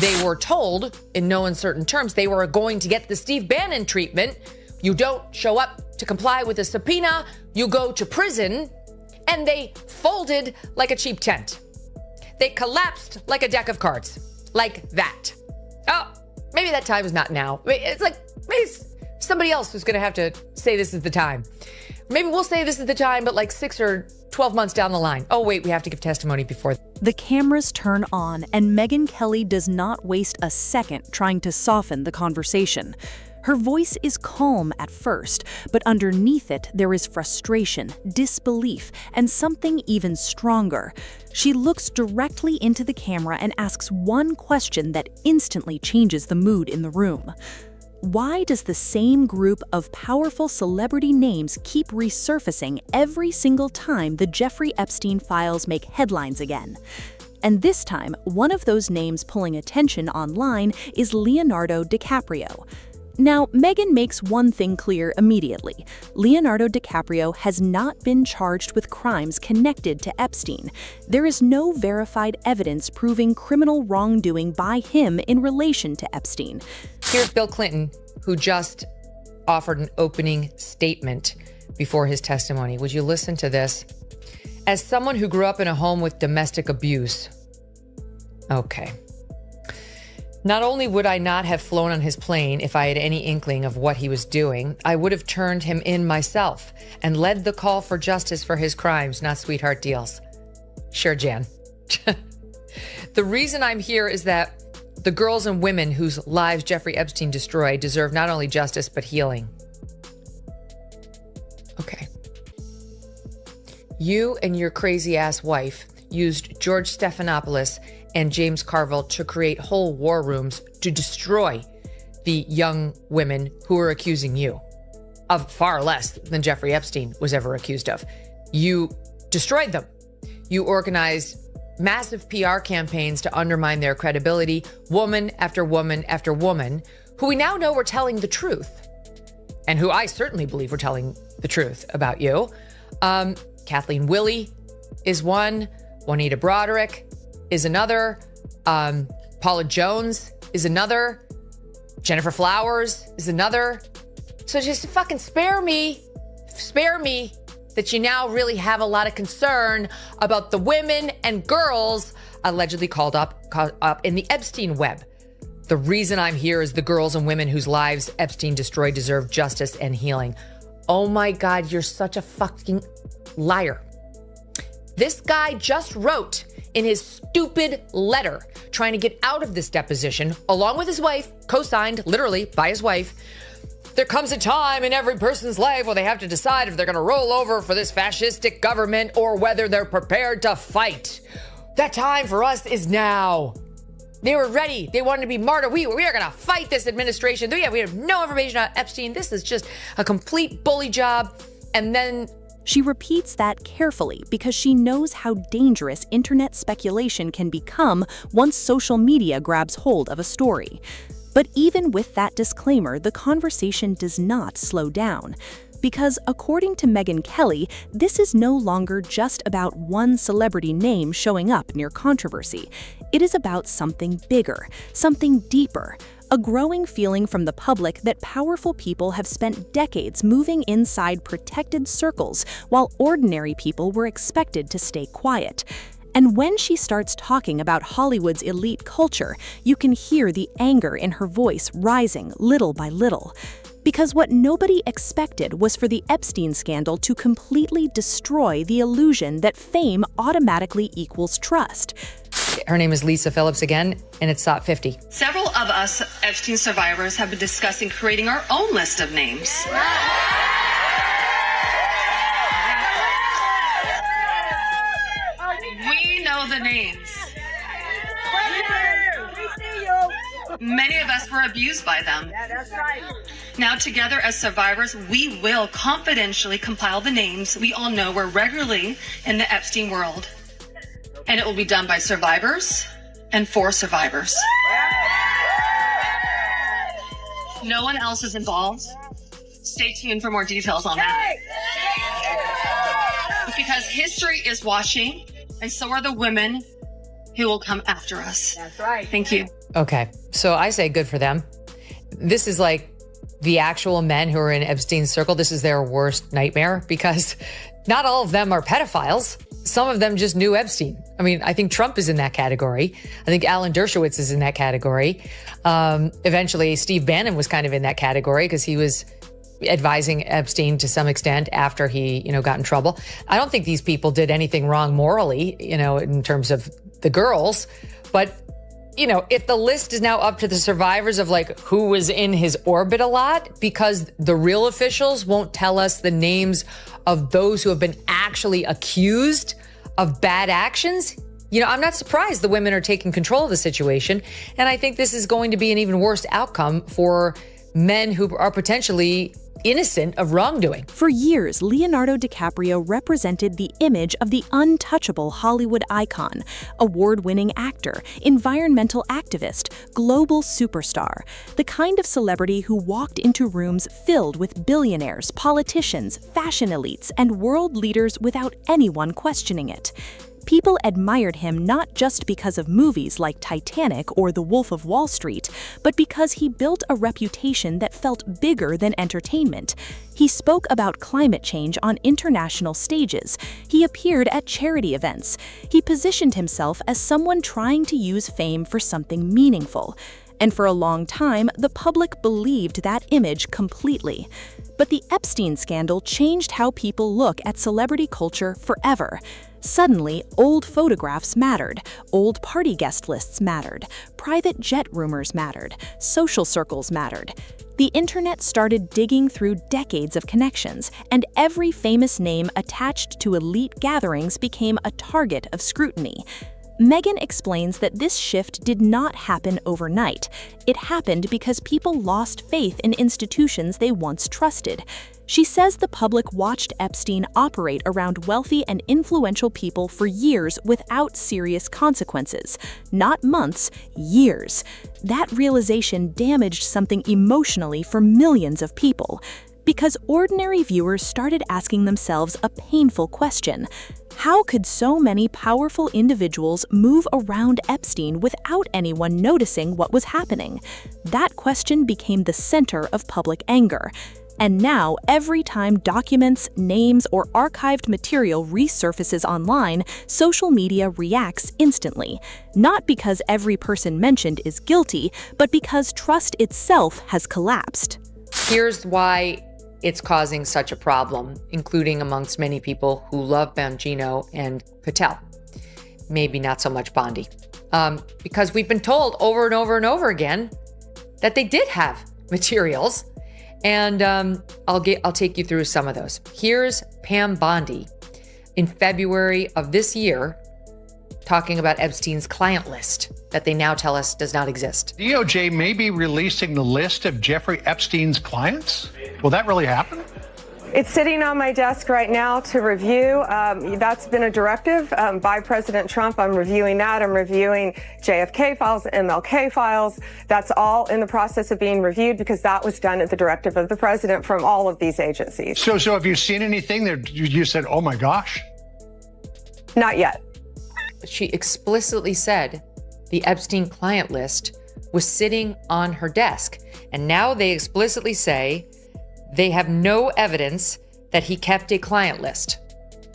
They were told, in no uncertain terms, they were going to get the Steve Bannon treatment. You don't show up to comply with a subpoena, you go to prison, and they folded like a cheap tent. They collapsed like a deck of cards, like that. Oh, maybe that time is not now. It's like, maybe somebody else who's going to have to say this is the time. Maybe we'll say this is the time, but like 6 or 12 months down the line. Oh, wait, we have to give testimony before. The cameras turn on, and Megyn Kelly does not waste a second trying to soften the conversation. Her voice is calm at first, but underneath it there is frustration, disbelief, and something even stronger. She looks directly into the camera and asks one question that instantly changes the mood in the room. Why does the same group of powerful celebrity names keep resurfacing every single time the Jeffrey Epstein files make headlines again? And this time, one of those names pulling attention online is Leonardo DiCaprio. Now, Megyn makes one thing clear immediately. Leonardo DiCaprio has not been charged with crimes connected to Epstein. There is no verified evidence proving criminal wrongdoing by him in relation to Epstein. Here's Bill Clinton, who just offered an opening statement before his testimony. Would you listen to this? As someone who grew up in a home with domestic abuse. Okay. Not only would I not have flown on his plane if I had any inkling of what he was doing, I would have turned him in myself and led the call for justice for his crimes, not sweetheart deals. Sure, Jan. The reason I'm here is that the girls and women whose lives Jeffrey Epstein destroyed deserve not only justice, but healing. Okay. You and your crazy-ass wife used George Stephanopoulos and James Carville to create whole war rooms to destroy the young women who were accusing you of far less than Jeffrey Epstein was ever accused of. You destroyed them. You organized massive PR campaigns to undermine their credibility, woman after woman after woman, who we now know were telling the truth, and who I certainly believe were telling the truth about you. Kathleen Willey is one. Juanita Broderick is another. Paula Jones is another. Jennifer Flowers is another. So just fucking spare me that you now really have a lot of concern about the women and girls allegedly caught up in the Epstein web. The reason I'm here is the girls and women whose lives Epstein destroyed deserve justice and healing. Oh my God, you're such a fucking liar. This guy just wrote in his stupid letter trying to get out of this deposition, along with his wife, co-signed literally by his wife. There comes a time in every person's life where they have to decide if they're going to roll over for this fascistic government or whether they're prepared to fight. That time for us is now. They were ready. They wanted to be martyred. We are going to fight this administration. We have no information on Epstein. This is just a complete bully job. And then she repeats that carefully because she knows how dangerous internet speculation can become once social media grabs hold of a story. But even with that disclaimer, the conversation does not slow down. Because according to Megyn Kelly, this is no longer just about one celebrity name showing up near controversy. It is about something bigger, something deeper. A growing feeling from the public that powerful people have spent decades moving inside protected circles while ordinary people were expected to stay quiet. And when she starts talking about Hollywood's elite culture, you can hear the anger in her voice rising little by little. Because what nobody expected was for the Epstein scandal to completely destroy the illusion that fame automatically equals trust. Her name is Lisa Phillips again, and it's SOT 50. Several of us Epstein survivors have been discussing creating our own list of names. We know the names. Many of us were abused by them. Yeah, that's right. Now, together as survivors, we will confidentially compile the names we all know were regularly in the Epstein world. And it will be done by survivors and for survivors. No one else is involved. Stay tuned for more details on that. Because history is washing, and so are the women who will come after us. That's right. Thank you. Okay, so I say good for them. This is like the actual men who are in Epstein's circle. This is their worst nightmare because not all of them are pedophiles. Some of them just knew Epstein. I mean, I think Trump is in that category. I think Alan Dershowitz is in that category. Eventually, Steve Bannon was kind of in that category because he was advising Epstein to some extent after he, got in trouble. I don't think these people did anything wrong morally, in terms of the girls. But, if the list is now up to the survivors of like who was in his orbit a lot, because the real officials won't tell us the names of those who have been actually accused of bad actions, I'm not surprised the women are taking control of the situation. And I think this is going to be an even worse outcome for men who are potentially innocent of wrongdoing. For years, Leonardo DiCaprio represented the image of the untouchable Hollywood icon, award-winning actor, environmental activist, global superstar, the kind of celebrity who walked into rooms filled with billionaires, politicians, fashion elites, and world leaders without anyone questioning it. People admired him not just because of movies like Titanic or The Wolf of Wall Street, but because he built a reputation that felt bigger than entertainment. He spoke about climate change on international stages. He appeared at charity events. He positioned himself as someone trying to use fame for something meaningful. And for a long time, the public believed that image completely. But the Epstein scandal changed how people look at celebrity culture forever. Suddenly, old photographs mattered, old party guest lists mattered, private jet rumors mattered, social circles mattered. The internet started digging through decades of connections, and every famous name attached to elite gatherings became a target of scrutiny. Megyn explains that this shift did not happen overnight. It happened because people lost faith in institutions they once trusted. She says the public watched Epstein operate around wealthy and influential people for years without serious consequences. Not months, years. That realization damaged something emotionally for millions of people. Because ordinary viewers started asking themselves a painful question. How could so many powerful individuals move around Epstein without anyone noticing what was happening? That question became the center of public anger. And now, every time documents, names, or archived material resurfaces online, social media reacts instantly. Not because every person mentioned is guilty, but because trust itself has collapsed. Here's why it's causing such a problem, including amongst many people who love Bongino and Patel. Maybe not so much Bondi. Because we've been told over and over and over again that they did have materials. And I'll take you through some of those. Here's Pam Bondi in February of this year talking about Epstein's client list that they now tell us does not exist. DOJ may be releasing the list of Jeffrey Epstein's clients? Will that really happen? It's sitting on my desk right now to review. That's been a directive by President Trump. I'm reviewing that. I'm reviewing JFK files, MLK files. That's all in the process of being reviewed because that was done at the directive of the president from all of these agencies. So have you seen anything that you said, oh my gosh? Not yet. She explicitly said the Epstein client list was sitting on her desk. And now they explicitly say they have no evidence that he kept a client list.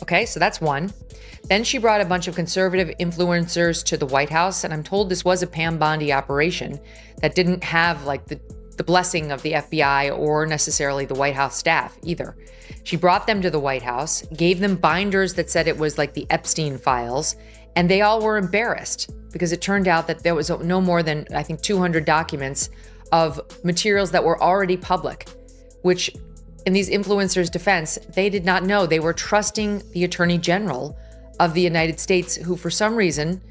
Okay, so that's one. Then she brought a bunch of conservative influencers to the White House, and I'm told this was a Pam Bondi operation that didn't have like the blessing of the FBI or necessarily the White House staff either. She brought them to the White House, gave them binders that said it was like the Epstein files, and they all were embarrassed because it turned out that there was no more than, I think, 200 documents of materials that were already public, which in these influencers' defense, they did not know. They were trusting the Attorney General of the United States, who for some reason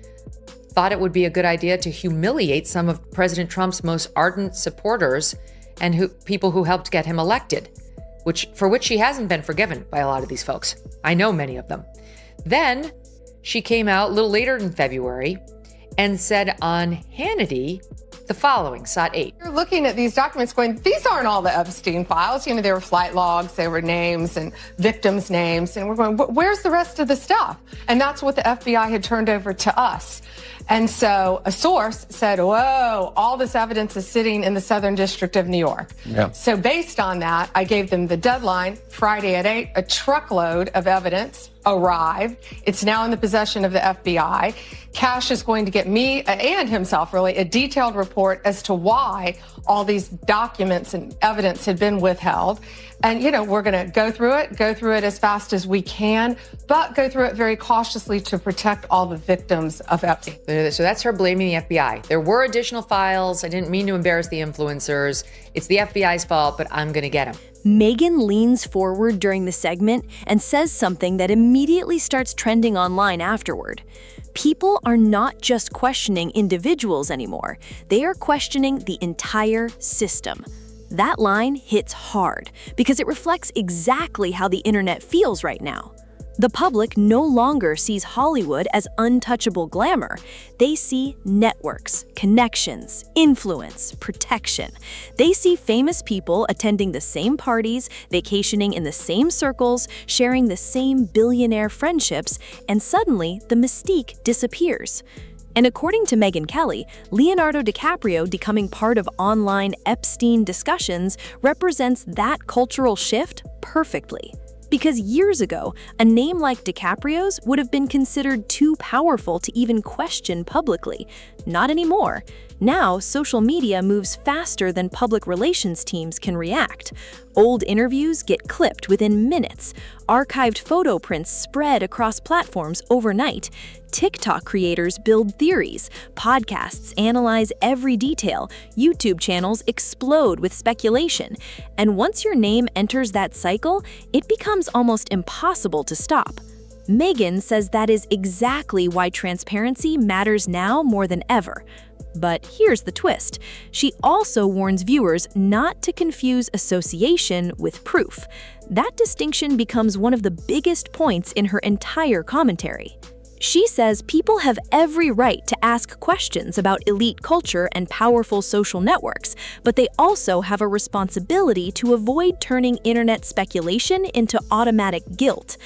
thought it would be a good idea to humiliate some of President Trump's most ardent supporters and people who helped get him elected, for which she hasn't been forgiven by a lot of these folks. I know many of them. Then she came out a little later in February and said on Hannity the following, SOT 8. You're looking at these documents going, these aren't all the Epstein files. There were flight logs, there were names and victims' names. And we're going, where's the rest of the stuff? And that's what the FBI had turned over to us. And so a source said, whoa, all this evidence is sitting in the Southern District of New York. Yeah. So based on that, I gave them the deadline, Friday at 8, a truckload of evidence arrived. It's now in the possession of the FBI. Cash is going to get me and himself really a detailed report as to why all these documents and evidence had been withheld. And, we're going to go through it as fast as we can, but go through it very cautiously to protect all the victims of Epstein. So that's her blaming the FBI. There were additional files. I didn't mean to embarrass the influencers. It's the FBI's fault, but I'm going to get them. Megyn leans forward during the segment and says something that immediately starts trending online afterward. People are not just questioning individuals anymore. They are questioning the entire system. That line hits hard because it reflects exactly how the internet feels right now. The public no longer sees Hollywood as untouchable glamour. They see networks, connections, influence, protection. They see famous people attending the same parties, vacationing in the same circles, sharing the same billionaire friendships, and suddenly the mystique disappears. And according to Megyn Kelly, Leonardo DiCaprio becoming part of online Epstein discussions represents that cultural shift perfectly. Because years ago, a name like DiCaprio's would have been considered too powerful to even question publicly. Not anymore. Now, social media moves faster than public relations teams can react. Old interviews get clipped within minutes. Archived photo prints spread across platforms overnight. TikTok creators build theories. Podcasts analyze every detail. YouTube channels explode with speculation. And once your name enters that cycle, it becomes almost impossible to stop. Megyn says that is exactly why transparency matters now more than ever. But here's the twist. She also warns viewers not to confuse association with proof. That distinction becomes one of the biggest points in her entire commentary. She says people have every right to ask questions about elite culture and powerful social networks, but they also have a responsibility to avoid turning internet speculation into automatic guilt.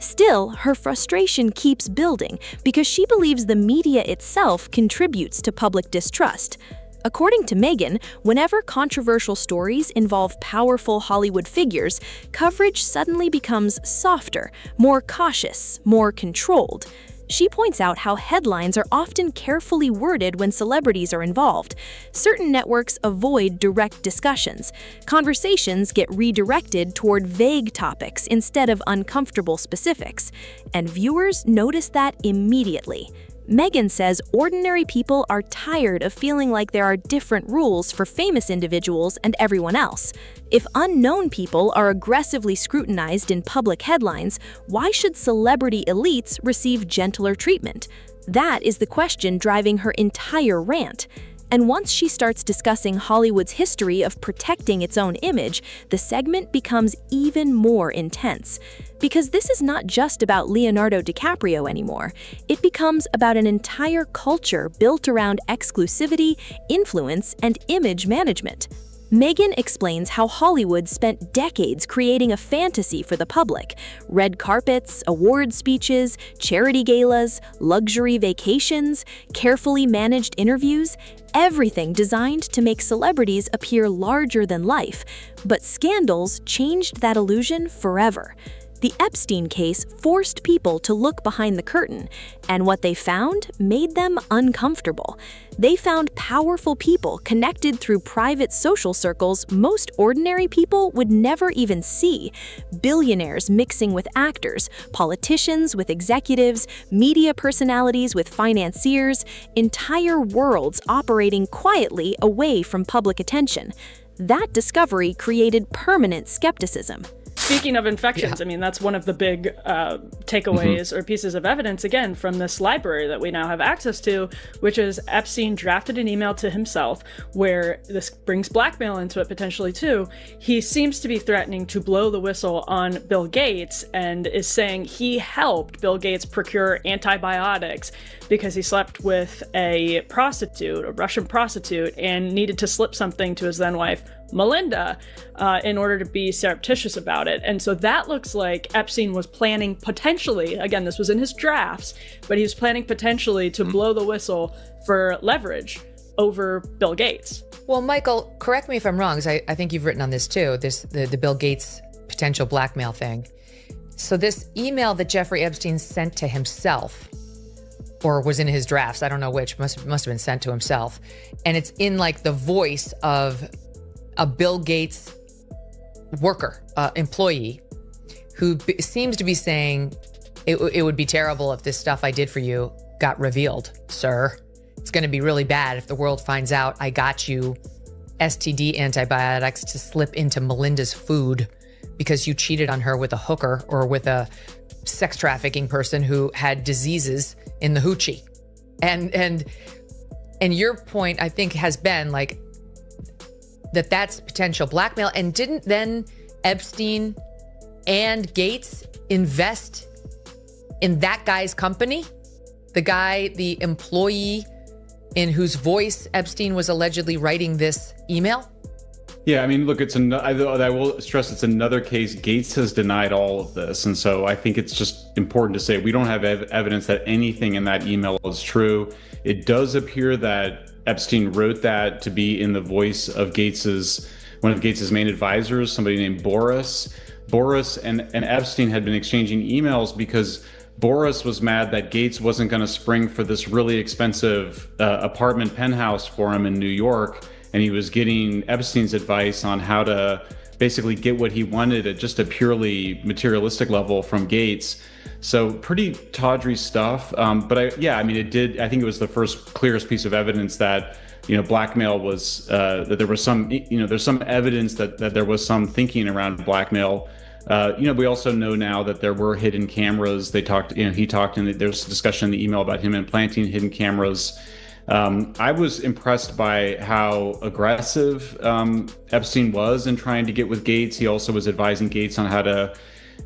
Still, her frustration keeps building because she believes the media itself contributes to public distrust. According to Megyn, whenever controversial stories involve powerful Hollywood figures, coverage suddenly becomes softer, more cautious, more controlled. She points out how headlines are often carefully worded when celebrities are involved. Certain networks avoid direct discussions. Conversations get redirected toward vague topics instead of uncomfortable specifics. And viewers notice that immediately. Megyn says ordinary people are tired of feeling like there are different rules for famous individuals and everyone else. If unknown people are aggressively scrutinized in public headlines, why should celebrity elites receive gentler treatment? That is the question driving her entire rant. And once she starts discussing Hollywood's history of protecting its own image, the segment becomes even more intense. Because this is not just about Leonardo DiCaprio anymore. It becomes about an entire culture built around exclusivity, influence, and image management. Megyn explains how Hollywood spent decades creating a fantasy for the public. Red carpets, award speeches, charity galas, luxury vacations, carefully managed interviews, everything designed to make celebrities appear larger than life. But scandals changed that illusion forever. The Epstein case forced people to look behind the curtain, and what they found made them uncomfortable. They found powerful people connected through private social circles most ordinary people would never even see. Billionaires mixing with actors, politicians with executives, media personalities with financiers, entire worlds operating quietly away from public attention. That discovery created permanent skepticism. Speaking of infections, I mean, that's one of the big takeaways or pieces of evidence, again, from this library that we now have access to, which is Epstein drafted an email to himself where this brings blackmail into it potentially too. He seems to be threatening to blow the whistle on Bill Gates and is saying he helped Bill Gates procure antibiotics, because he slept with a prostitute, a Russian prostitute, and needed to slip something to his then wife, Melinda, in order to be surreptitious about it. And so that looks like Epstein was planning potentially, again, this was in his drafts, but he was planning potentially to blow the whistle for leverage over Bill Gates. Well, Michael, correct me if I'm wrong, because I think you've written on this too, the Bill Gates potential blackmail thing. So this email that Jeffrey Epstein sent to himself, or was in his drafts, I don't know which, must have been sent to himself, and it's in like the voice of a Bill Gates worker, employee, who seems to be saying, it would be terrible if this stuff I did for you got revealed, sir. It's going to be really bad if the world finds out I got you STD antibiotics to slip into Melinda's food because you cheated on her with a hooker or with a sex trafficking person who had diseases in the hoochie. And your point, I think, has been like that's potential blackmail. And didn't then Epstein and Gates invest in that guy's company? The employee in whose voice Epstein was allegedly writing this email? Yeah, I mean, look, I will stress it's another case. Gates has denied all of this. And so I think it's just important to say we don't have evidence that anything in that email is true. It does appear that Epstein wrote that to be in the voice of one of Gates's main advisors, somebody named Boris. Boris and Epstein had been exchanging emails because Boris was mad that Gates wasn't going to spring for this really expensive apartment penthouse for him in New York. And he was getting Epstein's advice on how to basically get what he wanted at just a purely materialistic level from Gates. So pretty tawdry stuff. But I think it was the first clearest piece of evidence that, blackmail was, that there was some, there's some evidence that there was some thinking around blackmail. We also know now that there were hidden cameras. He talked, and there's discussion in the email about him implanting hidden cameras. I was impressed by how aggressive Epstein was in trying to get with Gates. He also was advising Gates on how to,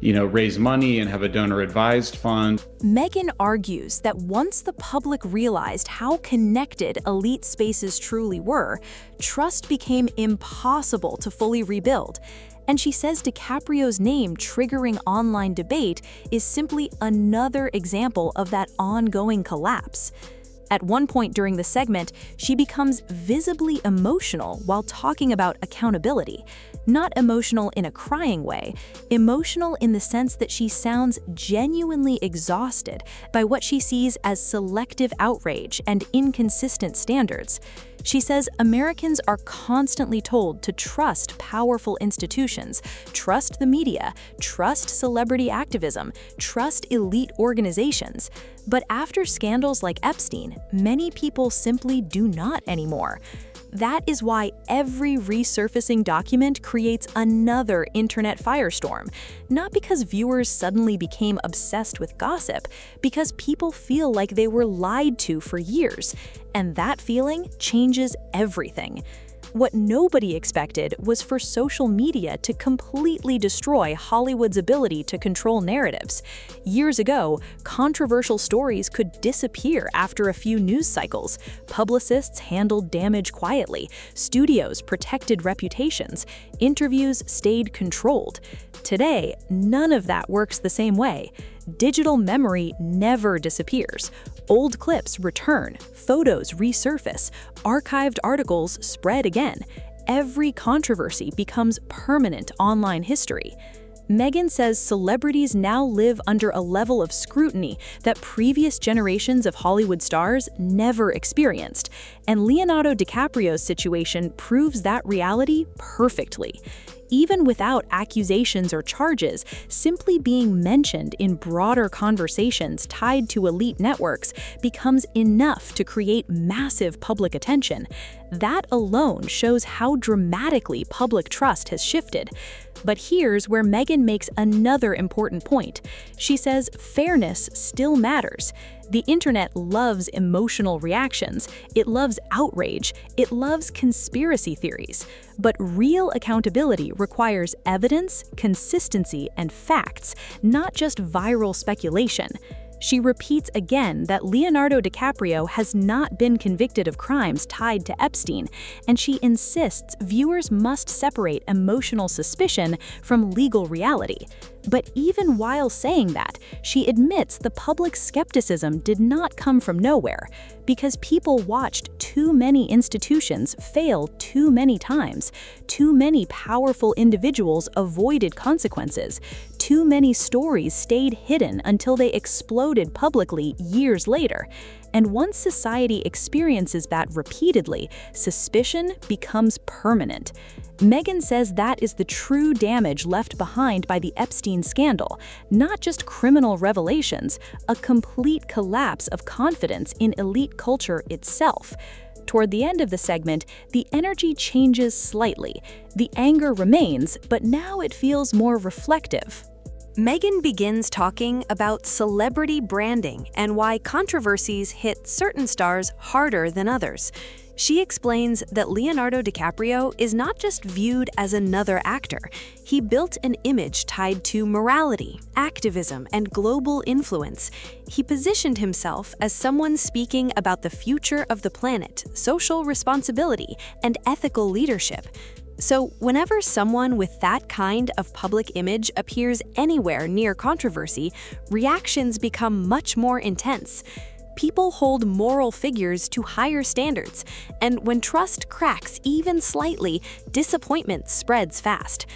raise money and have a donor-advised fund. Megyn argues that once the public realized how connected elite spaces truly were, trust became impossible to fully rebuild. And she says DiCaprio's name triggering online debate is simply another example of that ongoing collapse. At one point during the segment, she becomes visibly emotional while talking about accountability. Not emotional in a crying way, emotional in the sense that she sounds genuinely exhausted by what she sees as selective outrage and inconsistent standards. She says Americans are constantly told to trust powerful institutions, trust the media, trust celebrity activism, trust elite organizations. But after scandals like Epstein, many people simply do not anymore. That is why every resurfacing document creates another internet firestorm. Not because viewers suddenly became obsessed with gossip, because people feel like they were lied to for years. And that feeling changes everything. What nobody expected was for social media to completely destroy Hollywood's ability to control narratives. Years ago, controversial stories could disappear after a few news cycles. Publicists handled damage quietly. Studios protected reputations. Interviews stayed controlled. Today, none of that works the same way. Digital memory never disappears. Old clips return, photos resurface, archived articles spread again. Every controversy becomes permanent online history. Megyn says celebrities now live under a level of scrutiny that previous generations of Hollywood stars never experienced, and Leonardo DiCaprio's situation proves that reality perfectly. Even without accusations or charges, simply being mentioned in broader conversations tied to elite networks becomes enough to create massive public attention. That alone shows how dramatically public trust has shifted. But here's where Megyn makes another important point. She says fairness still matters. The internet loves emotional reactions, it loves outrage, it loves conspiracy theories. But real accountability requires evidence, consistency, and facts, not just viral speculation. She repeats again that Leonardo DiCaprio has not been convicted of crimes tied to Epstein, and she insists viewers must separate emotional suspicion from legal reality. But even while saying that, she admits the public skepticism did not come from nowhere, because people watched too many institutions fail too many times, too many powerful individuals avoided consequences, too many stories stayed hidden until they exploded publicly years later. And once society experiences that repeatedly, suspicion becomes permanent. Megyn says that is the true damage left behind by the Epstein scandal, not just criminal revelations, a complete collapse of confidence in elite culture itself. Toward the end of the segment, the energy changes slightly. The anger remains, but now it feels more reflective. Megyn begins talking about celebrity branding and why controversies hit certain stars harder than others. She explains that Leonardo DiCaprio is not just viewed as another actor. He built an image tied to morality, activism, and global influence. He positioned himself as someone speaking about the future of the planet, social responsibility, and ethical leadership. So whenever someone with that kind of public image appears anywhere near controversy, reactions become much more intense. People hold moral figures to higher standards, and when trust cracks even slightly, disappointment spreads fast.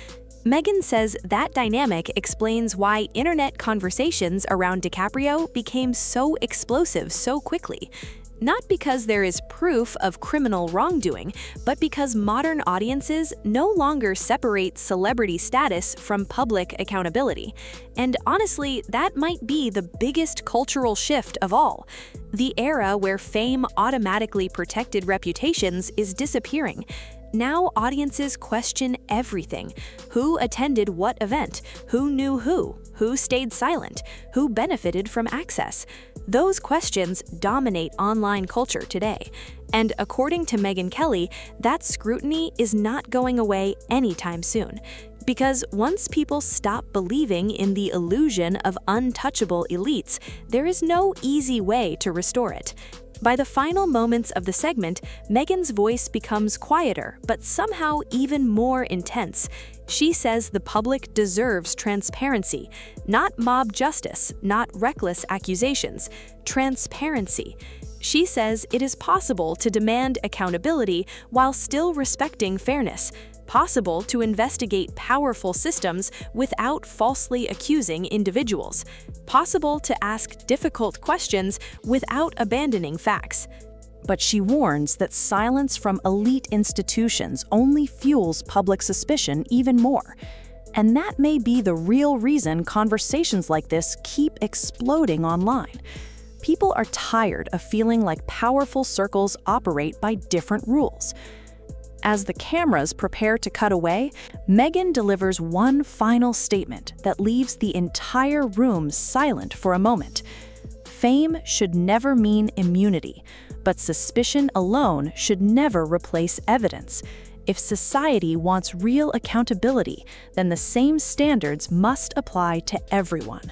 Megyn says that dynamic explains why internet conversations around DiCaprio became so explosive so quickly. Not because there is proof of criminal wrongdoing, but because modern audiences no longer separate celebrity status from public accountability. And honestly, that might be the biggest cultural shift of all. The era where fame automatically protected reputations is disappearing. Now audiences question everything. Who attended what event? Who knew who? Who stayed silent? Who benefited from access? Those questions dominate online culture today. And according to Megyn Kelly, that scrutiny is not going away anytime soon. Because once people stop believing in the illusion of untouchable elites, there is no easy way to restore it. By the final moments of the segment, Megyn's voice becomes quieter, but somehow even more intense. She says the public deserves transparency, not mob justice, not reckless accusations, transparency. She says it is possible to demand accountability while still respecting fairness, possible to investigate powerful systems without falsely accusing individuals, possible to ask difficult questions without abandoning facts. But she warns that silence from elite institutions only fuels public suspicion even more. And that may be the real reason conversations like this keep exploding online. People are tired of feeling like powerful circles operate by different rules. As the cameras prepare to cut away, Megyn delivers one final statement that leaves the entire room silent for a moment. Fame should never mean immunity, but suspicion alone should never replace evidence. If society wants real accountability, then the same standards must apply to everyone.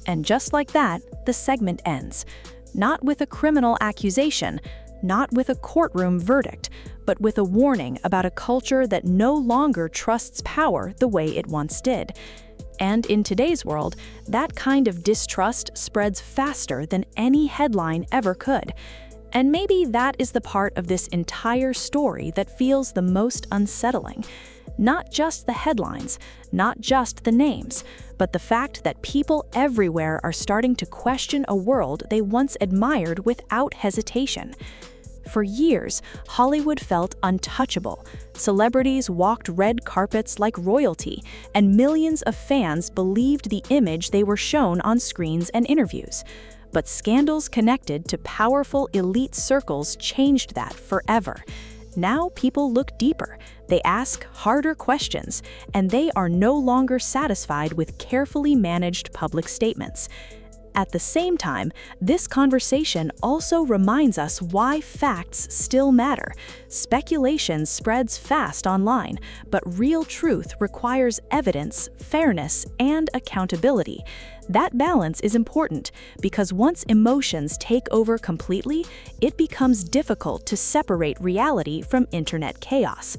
And just like that, the segment ends. Not with a criminal accusation, not with a courtroom verdict, but with a warning about a culture that no longer trusts power the way it once did. And in today's world, that kind of distrust spreads faster than any headline ever could. And maybe that is the part of this entire story that feels the most unsettling. Not just the headlines, not just the names, but the fact that people everywhere are starting to question a world they once admired without hesitation. For years, Hollywood felt untouchable. Celebrities walked red carpets like royalty, and millions of fans believed the image they were shown on screens and interviews. But scandals connected to powerful elite circles changed that forever. Now people look deeper, they ask harder questions, and they are no longer satisfied with carefully managed public statements. At the same time, this conversation also reminds us why facts still matter. Speculation spreads fast online, but real truth requires evidence, fairness, and accountability. That balance is important because once emotions take over completely, it becomes difficult to separate reality from internet chaos.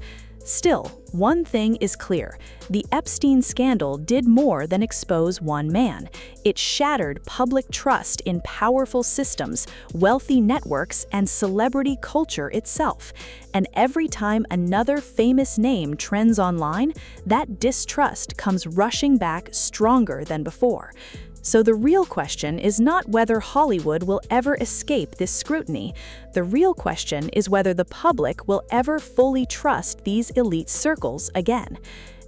Still, one thing is clear. The Epstein scandal did more than expose one man. It shattered public trust in powerful systems, wealthy networks, and celebrity culture itself. And every time another famous name trends online, that distrust comes rushing back stronger than before. So the real question is not whether Hollywood will ever escape this scrutiny. The real question is whether the public will ever fully trust these elite circles again.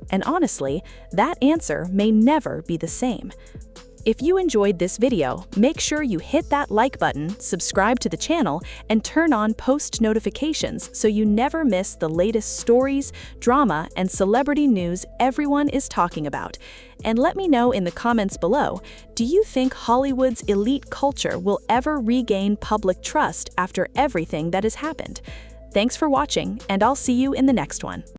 And honestly, that answer may never be the same. If you enjoyed this video, make sure you hit that like button, subscribe to the channel, and turn on post notifications so you never miss the latest stories, drama, and celebrity news everyone is talking about. And let me know in the comments below, do you think Hollywood's elite culture will ever regain public trust after everything that has happened? Thanks for watching, and I'll see you in the next one.